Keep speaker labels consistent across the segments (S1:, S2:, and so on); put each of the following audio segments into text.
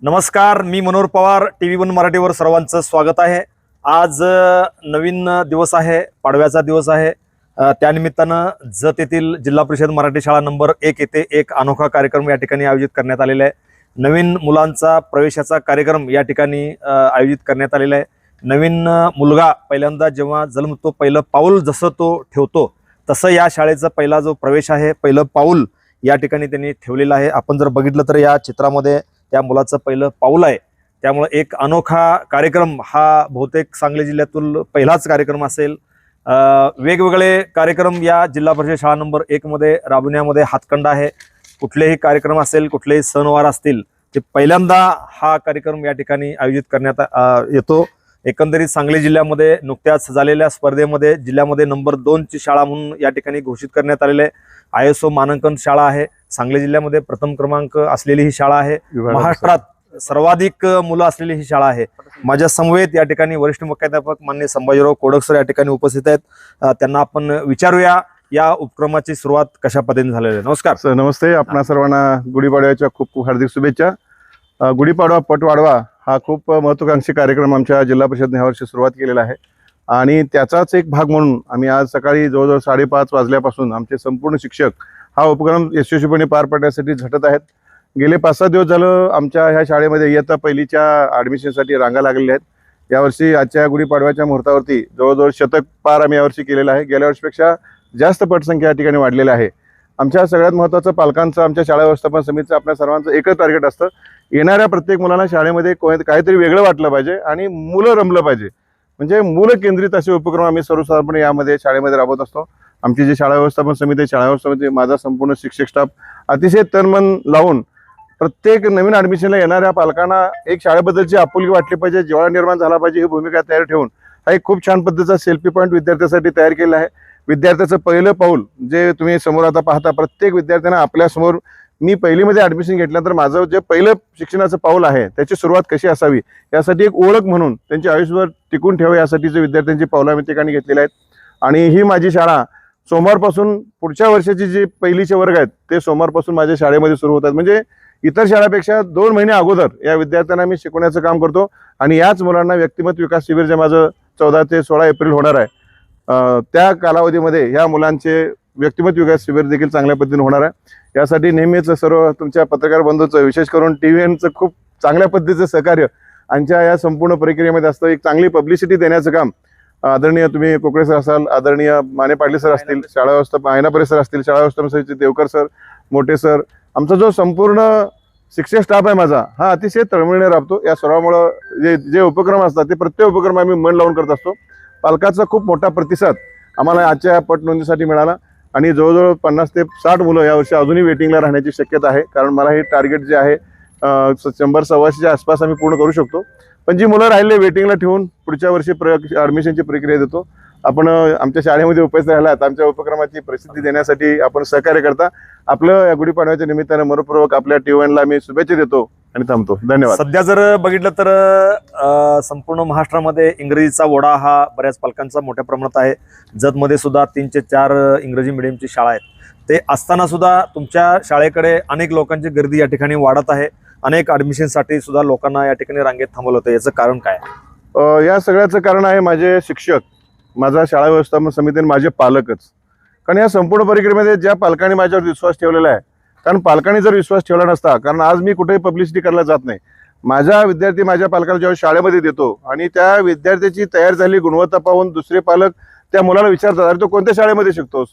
S1: नमस्कार, मी मनोहर पवार. TV1 मराठीवर सर्वांचं स्वागत आहे. आज नवीन दिवस आहे, पाडव्याचा दिवस आहे. त्यानिमित्तानं जत येथील जिल्हा परिषद मराठी शाळा नंबर 1 येथे एक अनोखा कार्यक्रम या ठिकाणी आयोजित करण्यात आलेला आहे. नवीन मुलांचा प्रवेशाचा कार्यक्रम या ठिकाणी आयोजित करण्यात आलेला आहे. नवीन मुलगा पहिल्यांदा जेव्हा जन्मतो, पहिलं पाऊल जसं तो ठेवतो तसं या शाळेचा पहिला जो प्रवेश आहे, पहिलं पाऊल या ठिकाणी त्यांनी ठेवलेलं आहे. आपण जर बघितलं तर या चित्रामध्ये त्या मुलाचं पहिलं पाऊल आहे. त्यामुळे एक अनोखा कार्यक्रम हा बहुतेक सांगली जिल्ह्यातील पहिलाच कार्यक्रम असेल. वेगवेगळे कार्यक्रम या जिल्हा परिषद शाळा नंबर 1 मध्ये राबवण्यामध्ये हातखंडा आहे. कुठलेही कार्यक्रम असेल, कुठलेही सणवार असतील, ते पहिल्यांदा हा कार्यक्रम या ठिकाणी आयोजित करण्यात येतो. एकंदरीत सांगली जिल्ह्यामध्ये नुकत्याच झालेल्या स्पर्धेमध्ये जिल्ह्यामध्ये नंबर 2 ची शाळा म्हणून या ठिकाणी घोषित करण्यात आलेले आहे. ISO मानांकन शाळा आहे. सांगली जिल्ह्यामध्ये प्रथम क्रमांक असलेली ही शाळा आहे. महाराष्ट्रात सर्वाधिक मुलं असलेली ही शाळा आहे. माझ्या समवेत या ठिकाणी वरिष्ठ मुख्याध्यापक माननीय संभाजीराव कोडक सर या ठिकाणी उपस्थित आहेत. त्यांना आपण विचारूया या उपक्रमाची सुरुवात कशा पद्धतीने झालेली आहे. नमस्कार
S2: सर. नमस्ते. आपणा सर्वांना गुढीपाडव्याच्या खूप खूप हार्दिक शुभेच्छा. गुढीपाडवा पट वाढवा हा खूप महत्त्वाकांक्षी कार्यक्रम आमच्या जिल्हा परिषदेने यावर्षी सुरुवात केलेला आहे आणि त्याचाच एक भाग म्हणून आम्ही आज सकाळी जवळजवळ 5:30 वाजल्यापासून आमचे संपूर्ण शिक्षक हा उपक्रम यशस्वीपणे पार पाडण्यासाठी झटत आहेत. गेले 5-6 दिवस झालं आमच्या ह्या शाळेमध्ये इयत्ता पहिलीच्या ॲडमिशनसाठी रांगा लागलेल्या आहेत. यावर्षी आजच्या गुढीपाडव्याच्या मुहूर्तावरती जवळजवळ शतक पार आम्ही यावर्षी केलेलं आहे. गेल्या वर्षीपेक्षा जास्त पटसंख्या या ठिकाणी वाढलेल्या आहे. आमच्या सगळ्यात महत्त्वाचं पालकांचं, आमच्या शाळा व्यवस्थापन समितीचं, आपल्या सर्वांचं एकच टार्गेट असतं, येणाऱ्या प्रत्येक मुलांना शाळेमध्ये काहीतरी वेगळं वाटलं पाहिजे आणि मुलं रमलं पाहिजे. म्हणजे मुलं केंद्रित असे उपक्रम आम्ही सर्वसाधारणपणे यामध्ये शाळेमध्ये राबवत असतो. आमची जी शाळा व्यवस्थापन समिती आहे, शाळा व्यवस्थापन समिती, माझा संपूर्ण शिक्षक स्टाफ अतिशय तनमन लावून प्रत्येक नवीन ॲडमिशनला येणाऱ्या पालकांना एक शाळेबद्दलची आपुलकी वाटली पाहिजे, जिव्हाळा निर्माण झाला पाहिजे, ही भूमिका तयार ठेवून हा एक खूप छान पद्धतीचा सेल्फी पॉईंट विद्यार्थ्यासाठी तयार केला आहे. विद्यार्थ्याचं पहिलं पाऊल जे तुम्ही समोर आता पाहता, प्रत्येक विद्यार्थ्यांना आपल्यासमोर मी पहिलीमध्ये ॲडमिशन घेतल्यानंतर माझं जे पहिलं शिक्षणाचं पाऊल आहे त्याची सुरुवात कशी असावी यासाठी एक ओळख म्हणून त्यांची आयुष्यभर टिकून ठेवा यासाठी जे विद्यार्थ्यांची पावलं आम्ही ठिकाणी घेतलेली आहेत. आणि ही माझी शाळा सोमवारपासून पुढच्या वर्षाची जी पहिलीचे वर्ग आहेत ते सोमवारपासून माझ्या शाळेमध्ये सुरू होतात. म्हणजे इतर शाळेपेक्षा 2 महिने अगोदर या विद्यार्थ्यांना मी शिकवण्याचं काम करतो आणि याच मुलांना व्यक्तिमत्व विकास शिबिर जे माझं 14 ते 16 एप्रिल होणार आहे, त्या कालावधीमध्ये ह्या मुलांचे व्यक्तिमत्व विकास शिबिर देखील चांगल्या पद्धतीने होणार आहे. यासाठी नेहमीच सर्व तुमच्या पत्रकार बंधूंचं, विशेष करून TV1चं खूप चांगल्या पद्धतीचं सहकार्य आमच्या या संपूर्ण प्रक्रियेमध्ये असतं. एक चांगली पब्लिसिटी देण्याचं काम आदरणीय तुम्ही कोकळे सर असाल, आदरणीय माने पाटील सर असतील, शाळा व्यवस्थापन आयनापरे सर असतील, शाळा व्यवस्थापन समितीचे देवकर सर, मोठे सर, आमचा जो संपूर्ण शिक्षक स्टाफ आहे माझा हा अतिशय तळमळीने राबतो. या सर्वांमुळे जे उपक्रम असतात ते प्रत्येक उपक्रम आम्ही मन लावून करत असतो. पालकाचा खूप मोठा प्रतिसाद आम्हाला आजच्या पट नोंदीसाठी मिळाला आणि जवळजवळ 50 ते 60 मुलं यावर्षी अजूनही वेटिंगला राहण्याची शक्यता आहे. कारण मला हे टार्गेट जे आहे 100-125च्या आसपास आम्ही पूर्ण करू शकतो. पण जी मुलं राहिले वेटिंगला ठेवून पुढच्या वर्षी ॲडमिशनची प्रक्रिया देतो. आपण आमच्या शाळेमध्ये उपस्थित राहिलात, आमच्या उपक्रमाची प्रसिद्धी देण्यासाठी आपण सहकार्य करता. आपलं या गुढीपाडव्याच्या निमित्तानं मनपूर्वक आपल्या TV1ला मी शुभेच्छा देतो आणि थांबतो. धन्यवाद.
S1: सध्या जर बघितलं तर संपूर्ण महाराष्ट्रामध्ये इंग्रजीचा ओढा हा बऱ्याच पालकांचा मोठ्या प्रमाणात आहे. जतमध्ये सुद्धा 3 ते 4 इंग्रजी मिडियमची शाळा आहेत. ते असताना सुद्धा तुमच्या शाळेकडे अनेक लोकांची गर्दी या ठिकाणी वाढत आहे. अनेक ॲडमिशनसाठी सुद्धा लोकांना या ठिकाणी रांगेत थांबवलं होतं. याचं कारण काय?
S2: या सगळ्याचं कारण आहे माझे शिक्षक, माझा शाळा व्यवस्थापन समिती आणि माझे पालकच. कारण या संपूर्ण प्रक्रियेमध्ये ज्या पालकांनी माझ्यावर विश्वास ठेवलेला आहे, कारण पालकांनी जर विश्वास ठेवला नसता, कारण आज मी कुठेही पब्लिसिटी करायला जात नाही, माझा विद्यार्थी माझ्या पालकाला जेव्हा शाळेमध्ये देतो आणि त्या विद्यार्थ्याची तयार झाली गुणवत्ता पाहून दुसरे पालक त्या मुलाला विचारतात, अरे तो कोणत्या शाळेमध्ये शिकतोस?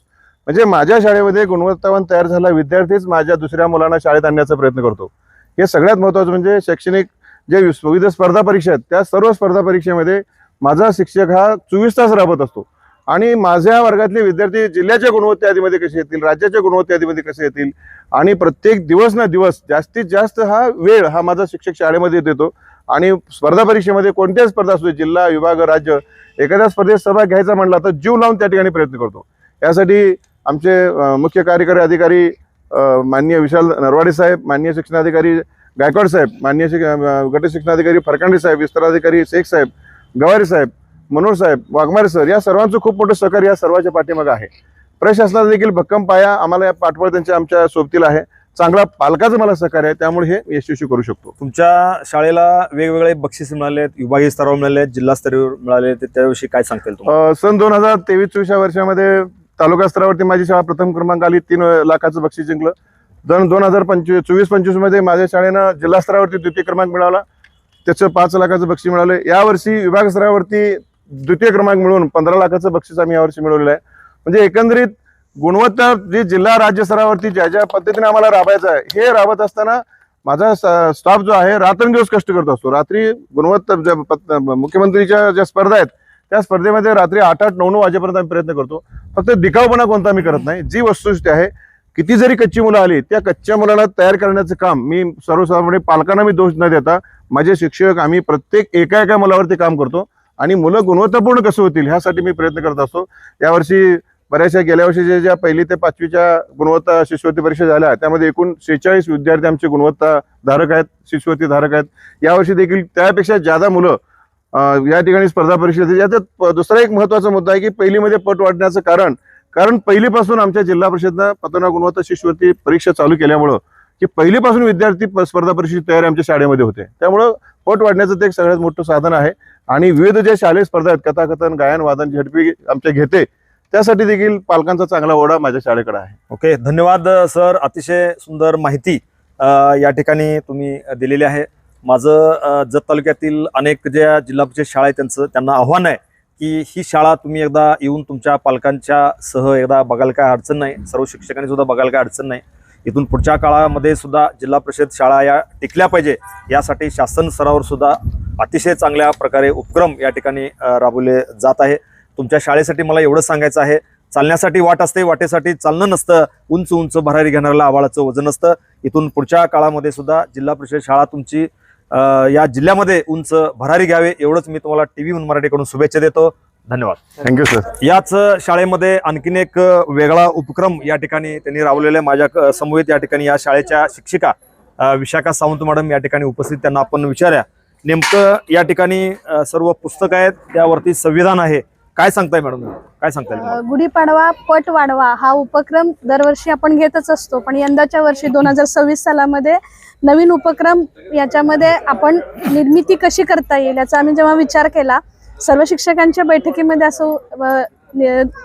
S2: म्हणजे माझ्या शाळेमध्ये गुणवत्तावान तयार झाला विद्यार्थीच माझ्या दुसऱ्या मुलांना शाळेत आणण्याचा प्रयत्न करतो. हे सगळ्यात महत्त्वाचं. म्हणजे शैक्षणिक जे विविध स्पर्धा परीक्षा आहेत त्या सर्व स्पर्धा परीक्षेमध्ये माझा शिक्षक हा 24 तास राबत असतो आणि माझ्या वर्गातले विद्यार्थी जिल्ह्याच्या गुणवत्ता यादीमध्ये कसे येतील, राज्याच्या गुणवत्ता यादीमध्ये कसे येतील आणि प्रत्येक दिवस ना दिवस जास्तीत जास्त हा वेळ हा माझा शिक्षक शाळेमध्ये देतो. आणि स्पर्धा परीक्षेमध्ये कोणत्याही स्पर्धा असू, जिल्हा, विभाग, राज्य, एखाद्या स्पर्धेत सहभाग घ्यायचा म्हटला तर जीव लावून त्या ठिकाणी प्रयत्न करतो. यासाठी आमचे मुख्य कार्यकारी अधिकारी माननीय विशाल नरवाडे साहेब, माननीय शिक्षणाधिकारी गायकवाड साहेब, माननीय गट शिक्षणाधिकारी फरकांडे साहेब, विस्ताराधिकारी शेख साहेब, गवारी साहेब, मनोहर साहेब, वाघमारे सर, या सर्वांचं खूप मोठं सहकार्य या सर्वांच्या पाठीमागे आहे. प्रशासनाचा देखील भक्कम पाया आम्हाला या पाठबळ त्यांच्या आमच्या सोबतीला आहे. चांगला पालकाचं मला सहकार्य आहे, त्यामुळे हे यशस्वी करू शकतो.
S1: तुमच्या शाळेला वेगवेगळे बक्षीस मिळाले आहेत, विभागीय स्तरावर मिळाले आहेत, जिल्हा स्तरावर मिळाले आहेत, त्याविषयी काय सांगता येईल तुम्हाला?
S2: सन 2023-24 या वर्षामध्ये तालुका स्तरावरती माझी शाळा प्रथम क्रमांक आली, 3 लाखाचं बक्षीस जिंकलं. 2024-25 मध्ये माझ्या शाळेनं जिल्हा स्तरावरती द्वितीय क्रमांक मिळवला, त्याचं 5 लाखाचं बक्षीस मिळालं. यावर्षी विभाग स्तरावरती द्वितीय क्रमांक मिळवून 15 लाखाचं बक्षीस आम्ही यावर्षी मिळवलेलं आहे. म्हणजे एकंदरीत गुणवत्ता जी जिल्हा राज्य स्तरावरती ज्या ज्या पद्धतीने आम्हाला राबायचं आहे, हे राबत असताना माझा स्टाफ जो आहे रात्रंदिवस कष्ट करत असतो. रात्री गुणवत्ता मुख्यमंत्रीच्या ज्या स्पर्धा आहेत त्या स्पर्धेमध्ये रात्री 8-9 वाजेपर्यंत आम्ही प्रयत्न करतो. फक्त दिखावपणा कोणता आम्ही करत नाही. जी वस्तुस्थिती आहे, किती जरी कच्ची मुलं आली, त्या कच्च्या मुलाला तयार करण्याचं काम मी सर्वसाधारणपणे पालकांना मी दोष न देता माझे शिक्षक आम्ही प्रत्येक एका मुलावरती काम करतो आणि मुलं गुणवत्तापूर्ण कसं होतील ह्यासाठी मी प्रयत्न करत असतो. यावर्षी बऱ्याचशा गेल्या वर्षी ज्या 1ली ते 5वीच्या गुणवत्ता शिष्यवृत्ती परीक्षा झाल्या त्यामध्ये एकूण 46 विद्यार्थी आमचे गुणवत्ता धारक आहेत, शिष्यवृत्ती धारक आहेत. यावर्षी देखील त्यापेक्षा जादा मुलं या ठिकाणी स्पर्धा परीक्षा देतात. यात दुसरा एक महत्त्वाचा मुद्दा आहे की पहिलीमध्ये पट वाढण्याचं कारण पहिलीपासून आमच्या जिल्हा परिषदनं पतना गुणवत्ता शिष्यवृत्ती परीक्षा चालू केल्यामुळं की पहिलीपासून विद्यार्थी स्पर्धा परीक्षेची तयारी आमच्या शाळेमध्ये होते. त्यामुळं पट वाढण्याचं ते एक सगळ्यात मोठं साधन आहे. आणि विविध ज्या शालेय स्पर्धा आहेत, कथाकथन, गायन, वादन, झडपी आमच्या घेते, त्यासाठी देखील पालकांचा चांगला ओढा माझ्या शाळेकडे आहे.
S1: ओके, धन्यवाद सर. अतिशय सुंदर माहिती या ठिकाणी तुम्ही दिलेली आहे. माझं जत तालुक्यातील अनेक ज्या जिल्हा परिषद शाळा आहेत त्यांना आव्हान आहे की ही शाळा तुम्ही एकदा येऊन तुमच्या पालकांच्या सह एकदा बघायला काय अडचण नाही, सर्व शिक्षकांनी सुद्धा बघायला काय अडचण नाही. इथून पुढच्या काळामध्ये सुद्धा जिल्हा परिषद शाळा या टिकल्या पाहिजे यासाठी शासन स्तरावर सुद्धा अतिशय चांगल्या प्रकारे उपक्रम या ठिकाणी राबवले जात आहे. तुमच्या शाळेसाठी मला एवढंच सांगायचं आहे, चालण्यासाठी वाट असते, वाटेसाठी चालणं नसतं. उंच उंच भरारी घेणाऱ्याला आवाळाचं वजन असतं. इथून पुढच्या काळामध्ये सुद्धा जिल्हा परिषद शाळा तुमची या जिल्ह्यामध्ये उंच भरारी घ्यावे एवढंच मी तुम्हाला TV1 मराठीकडून शुभेच्छा देतो. धन्यवाद.
S2: Thank you sir.
S1: याच शाळेमध्ये आणखीन एक वेगळा उपक्रम या ठिकाणी त्यांनी राबवलेला आहे. माझ्या समवेत या ठिकाणी या शाळेच्या शिक्षिका विशाखा सावंत मॅडम या ठिकाणी उपस्थित, त्यांना आपण विचारूया. नेमकं या ठिकाणी सर्व पुस्तकं आहेत, त्यावरती संविधान आहे. काय सांगताय मॅडम, काय सांगताय?
S3: गुढीपाडवा पट वाढवा हा उपक्रम दरवर्षी आपण घेतच असतो, पण यंदाच्या वर्षी 2026 सालामध्ये नवीन उपक्रम याच्यामध्ये आपण निर्मिती कशी करता येईल याचा आम्ही जेव्हा विचार केला, सर्व शिक्षकांच्या बैठकीमध्ये असं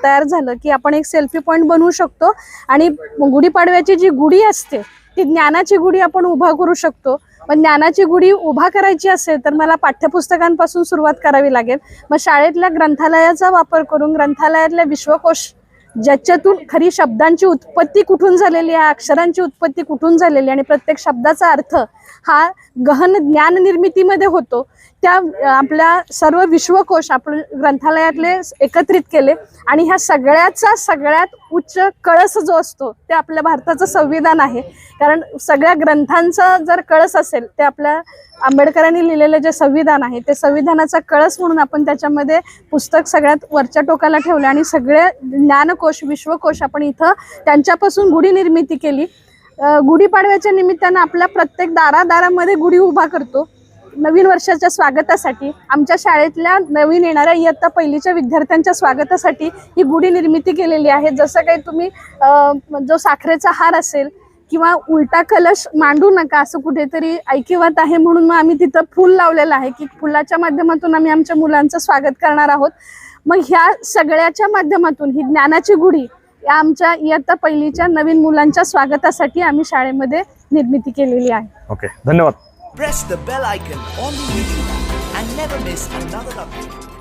S3: तयार झालं की आपण एक सेल्फी पॉइंट बनवू शकतो आणि गुढीपाडव्याची जी गुढी असते ती ज्ञानाची गुढी आपण उभा करू शकतो. पण ज्ञानाची गुढी उभा करायची असेल तर मला पाठ्यपुस्तकांपासून सुरुवात करावी लागेल. मग शाळेतल्या ग्रंथालयाचा वापर करून ग्रंथालयातले विश्वकोश ज्याच्यातून खरी शब्दांची उत्पत्ती कुठून झालेली आहे, अक्षरांची उत्पत्ती कुठून झालेली आणि प्रत्येक शब्दाचा अर्थ हा गहन ज्ञान निर्मितीमध्ये होतो, त्या आपल्या सर्व विश्वकोश आपण ग्रंथालयातले एकत्रित केले आणि ह्या सगळ्याचा सगळ्यात उच्च कळस जो असतो ते आपल्या भारताचं संविधान आहे. कारण सगळ्या ग्रंथांचा जर कळस असेल ते आपल्या आंबेडकरांनी लिहिलेलं जे संविधान आहे ते संविधानाचा कळस म्हणून आपण त्याच्यामध्ये पुस्तक सगळ्यात वरच्या टोकाला ठेवलं आणि सगळे ज्ञानकोश विश्वकोश आपण इथं त्यांच्यापासून गुढी निर्मिती केली. गुढीपाडव्याच्या निमित्तानं आपल्या प्रत्येक दारादारामध्ये गुढी उभा करतो. नवीन वर्षाच्या स्वागतासाठी आमच्या शाळेतल्या नवीन येणाऱ्या इयत्ता पहिलीच्या विद्यार्थ्यांच्या स्वागतासाठी ही गुढी निर्मिती केलेली आहे. जसं काही तुम्ही जो साखरेचा हार असेल किंवा उलटा कलश मांडू नका असं कुठेतरी ऐकिवात आहे, म्हणून मग आम्ही तिथं फूल लावलेलं आहे की फुलाच्या माध्यमातून आम्ही आमच्या मुलांचं स्वागत करणार आहोत. मग ह्या सगळ्याच्या माध्यमातून ही ज्ञानाची गुढी या आमच्या इयत्ता पहिलीच्या नवीन मुलांच्या स्वागतासाठी आम्ही शाळेमध्ये निर्मिती केलेली आहे.
S1: ओके, धन्यवाद.
S4: Press the bell icon on the YouTube and never miss another update.